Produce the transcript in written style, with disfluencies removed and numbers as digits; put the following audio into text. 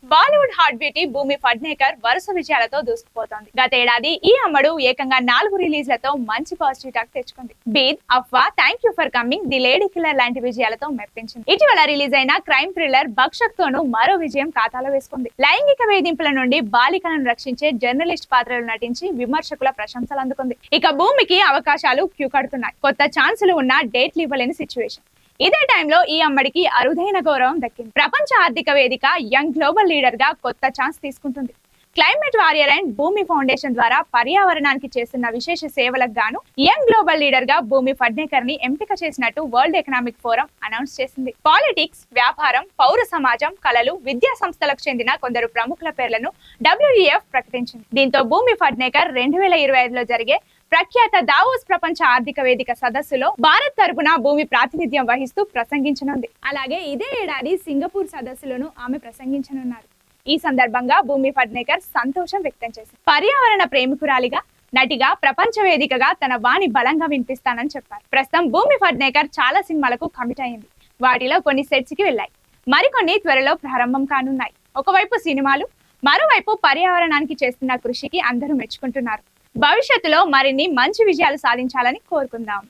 Bollywood hot beauty భూమి ఫడ్నేకర్ వరుస విజయాలతో దూసుకుపోతోంది. గతేడాది ఈ అమ్మడు ఏకంగా 4 రిలీజ్లతో మంచి పాజిటివ్ టాక్ తెచ్చుకుంది. Bheed, Afwaah, thank you for coming, the lady killer లాంటి విజయాలతో మెప్పించింది. ఇటీవల రిలీజ్ అయిన క్రైమ్ థ్రిల్లర్ భక్షక్ తోనూ మరో విజయం ఖాతాలో వేసుకుంది. లైంగిక వేధింపుల నుండి బాలికలను రక్షించే జర్నలిస్ట్ పాత్రలు నటించి విమర్శకుల ప్రశంసలు అందుకుంది. ఇక భూమికి అవకాశాలు క్యూ కడుతున్నాయి. కొత్త ఛాన్సులు ఉన్న డేట్లు ఇవ్వలేని సిచ్యువేషన్. ఇదే టైంలో ఈ అమ్మడికి అరుదైన గౌరవం దక్కింది. ప్రపంచ ఆర్థిక వేదిక యంగ్ గ్లోబల్ లీడర్ గా కొత్త ఛాన్స్ తీసుకుంటుంది. క్లైమేట్ వారియర్ అండ్ భూమి ఫౌండేషన్ ద్వారా పర్యావరణానికి చేస్తున్న విశేష సేవలకు గాను యంగ్ గ్లోబల్ లీడర్ గా భూమి ఫడ్నేకర్ ని ఎంపిక చేసినట్టు వరల్డ్ ఎకనామిక్ ఫోరం అనౌన్స్ చేసింది. పాలిటిక్స్, వ్యాపారం, పౌర సమాజం, కళలు, విద్యా సంస్థలకు చెందిన కొందరు ప్రముఖుల పేర్లను WEF ప్రకటించింది. దీంతో భూమి ఫడ్నేకర్ 2025లో జరిగే ప్రఖ్యాత దావోస్ ప్రపంచ ఆర్థిక వేదిక సదస్సులో భారత్ తరపున భూమి ప్రాతినిధ్యం వహిస్తూ ప్రసంగించనుంది. అలాగే ఇదే ఏడాది సింగపూర్ సదస్సులోనూ ఆమె ప్రసంగించనున్నారు. ఈ సందర్భంగా భూమి ఫడ్నేకర్ సంతోషం వ్యక్తం చేసింది. పర్యావరణ ప్రేమికురాలిగా, నటిగా, ప్రపంచ వేదికగా తన వాణి బలంగా వినిపిస్తానని చెప్పారు. ప్రస్తుతం భూమి ఫడ్నేకర్ చాలా సినిమాలకు కమిట్ అయింది. వాటిలో కొన్ని సెట్స్ కి వెళ్ళాయి. మరికొన్ని త్వరలో ప్రారంభం కానున్నాయి. ఒకవైపు సినిమాలు, మరోవైపు పర్యావరణానికి చేస్తున్న కృషికి అందరూ మెచ్చుకుంటున్నారు. భవిష్యత్తులో మరిన్ని మంచి విజయాలు సాధించాలని కోరుకుందాం.